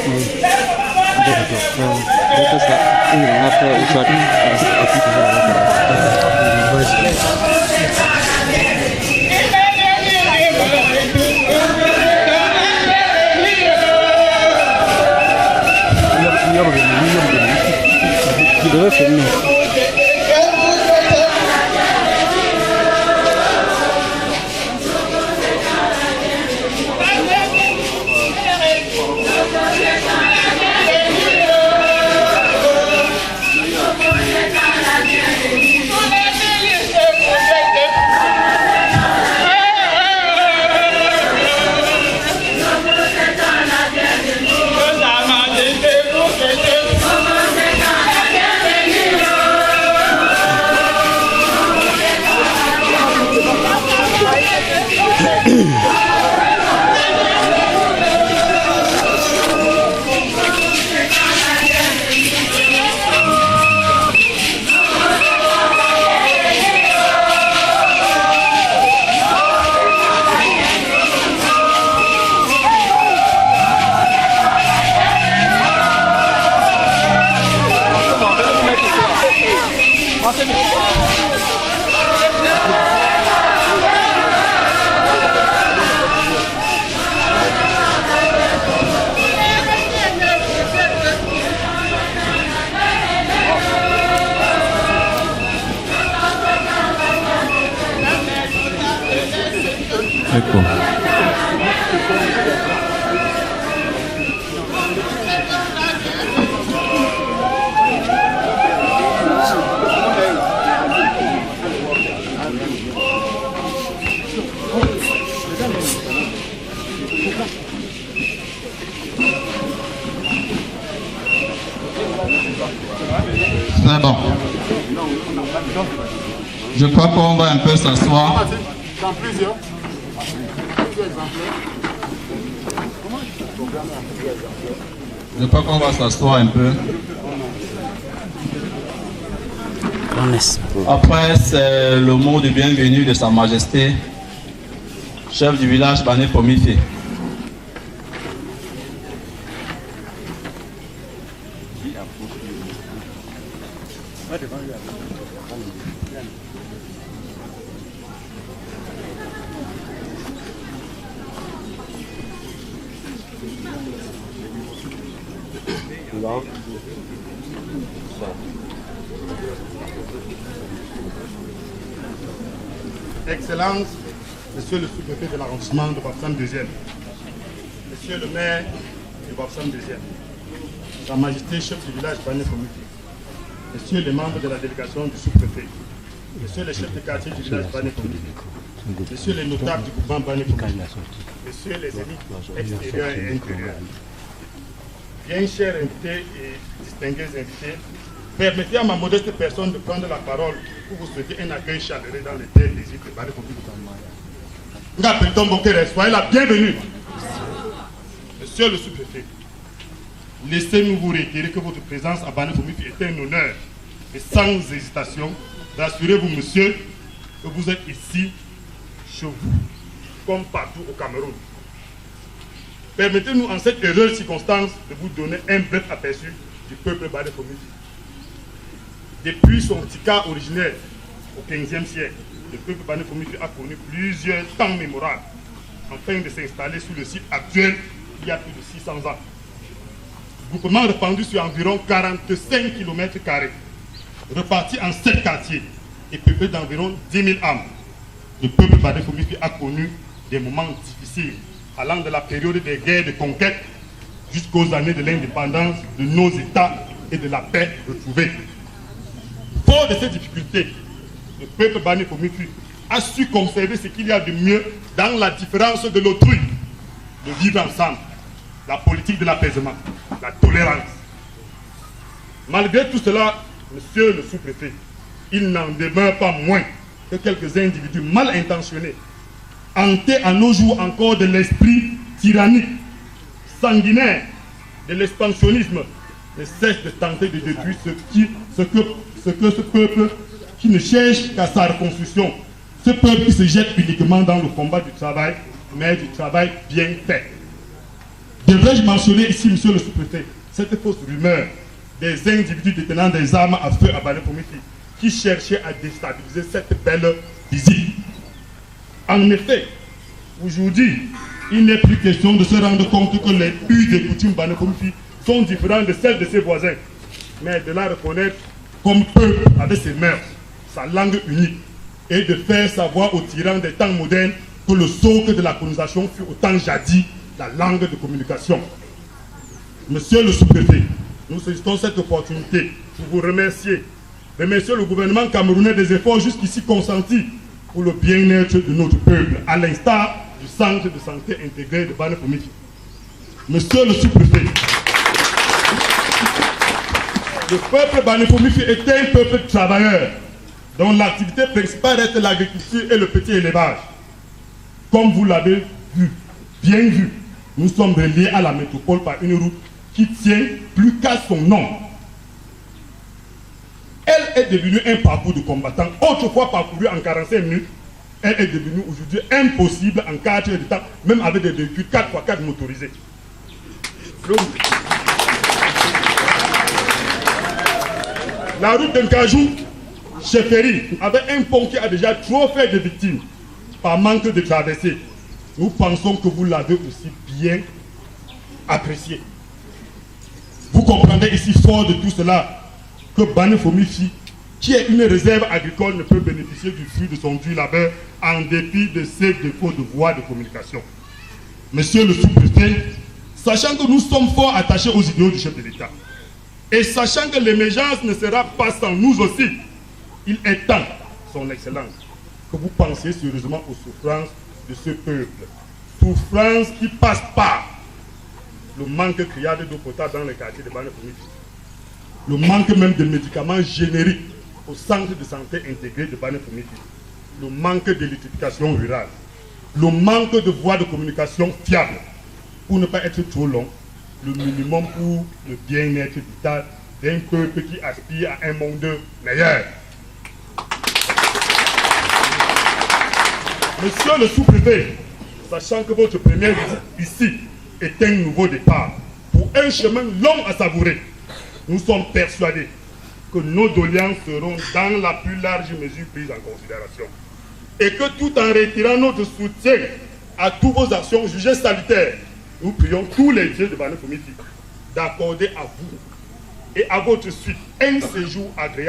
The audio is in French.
C'est bon. Je crois qu'on va un peu s'asseoir. Dans plusieurs. Je crois qu'on va s'asseoir un peu. Après, c'est le mot de bienvenue de Sa Majesté, chef du village Bané Pomifi. Excellence, Monsieur le sous-préfet de l'arrondissement de Bafoussam 2e, Monsieur le maire de Bafoussam 2e, Sa Majesté chef du village Bané Pomifi, Messieurs les membres de la délégation du sous-préfet, Messieurs les chefs de quartier du village Bané Pomifi, Messieurs les notables du groupement Bané Pomifi, Messieurs les élites extérieures et intérieures, bien chers invités et distingués invités, permettez à ma modeste personne de prendre la parole pour vous souhaiter un accueil chaleureux dans les terres des îles de Bané Pomifi. Soyez la bienvenue. Monsieur le sous-préfet, laissez-nous vous réitérer que votre présence à Bané Pomifi est un honneur et sans hésitation, rassurez-vous, monsieur, que vous êtes ici, chez vous, comme partout au Cameroun. Permettez-nous en cette heureuse circonstance de vous donner un bref aperçu du peuple Bané Pomifi. Depuis son tika originaire au XVe siècle, le peuple Bané Pomifi a connu plusieurs temps mémorables afin de s'installer sur le site actuel il y a plus de 600 ans. Groupement répandu sur environ 45 km², reparti en 7 quartiers et peuplé d'environ 10 000 âmes. Le peuple Bané Pomifi a connu des moments difficiles allant de la période des guerres de conquête jusqu'aux années de l'indépendance de nos États et de la paix retrouvée. Fort de ces difficultés, le peuple Bané Pomifi a su conserver ce qu'il y a de mieux dans la différence de l'autrui, de vivre ensemble, la politique de l'apaisement, la tolérance. Malgré tout cela, monsieur le sous-préfet, il n'en demeure pas moins que quelques individus mal intentionnés, hantés à nos jours encore de l'esprit tyrannique, sanguinaire, de l'expansionnisme, ne cessent de tenter de détruire ce que ce peuple qui ne cherche qu'à sa reconstruction, ce peuple qui se jette uniquement dans le combat du travail, mais du travail bien fait. Devrais-je mentionner ici, monsieur le sous-préfet, cette fausse rumeur des individus détenant des armes à feu à Bané-Komifi qui cherchaient à déstabiliser cette belle visite. En effet, aujourd'hui, il n'est plus question de se rendre compte que les us et coutumes Bané-Komifi sont différentes de celles de ses voisins, mais de la reconnaître comme peuple avec ses mœurs, sa langue unique, et de faire savoir aux tyrans des temps modernes que le socle de la colonisation fut autant jadis la langue de communication. Monsieur le sous-préfet, nous saisissons cette opportunité pour vous remercier le gouvernement camerounais des efforts jusqu'ici consentis pour le bien-être de notre peuple, à l'instar du centre de santé intégré de Bané-Komifi. Monsieur le sous-préfet, le peuple Bané-Komifi est un peuple travailleur dont l'activité principale est l'agriculture et le petit élevage. Comme vous l'avez vu, bien vu, nous sommes reliés à la métropole par une route qui tient plus qu'à son nom. Elle est devenue un parcours de combattants, autrefois parcouru en 45 minutes. Elle est devenue aujourd'hui impossible en 4 heures de temps, même avec des véhicules 4x4 motorisés. La route d'Nkajou, Chefferie, avait un pont qui a déjà trop fait de victimes par manque de traversée. Nous pensons que vous l'avez aussi bien apprécié. Vous comprendrez ici fort de tout cela que Bané-Komifi, qui est une réserve agricole, ne peut bénéficier du fruit de son dur labeur en dépit de ses défauts de voie de communication. Monsieur le sous-préfet, sachant que nous sommes fort attachés aux idéaux du chef de l'État, et sachant que l'émergence ne sera pas sans nous aussi, il est temps, son Excellence, que vous pensiez sérieusement aux souffrances de ce peuple. Souffrances qui passent par le manque criard d'eau potable dans les quartiers de Bané-Komifi, le manque même de médicaments génériques au centre de santé intégré de Bané-Komifi, le manque d'électrification rurale, le manque de voies de communication fiables, pour ne pas être trop long, le minimum pour le bien-être vital d'un peuple qui aspire à un monde meilleur. Monsieur le sous-préfet, sachant que votre première visite ici est un nouveau départ pour un chemin long à savourer, nous sommes persuadés que nos doléances seront dans la plus large mesure prises en considération et que tout en retirant notre soutien à toutes vos actions jugées salutaires, nous prions tous les dieux de Bané-Komifi d'accorder à vous et à votre suite un séjour agréable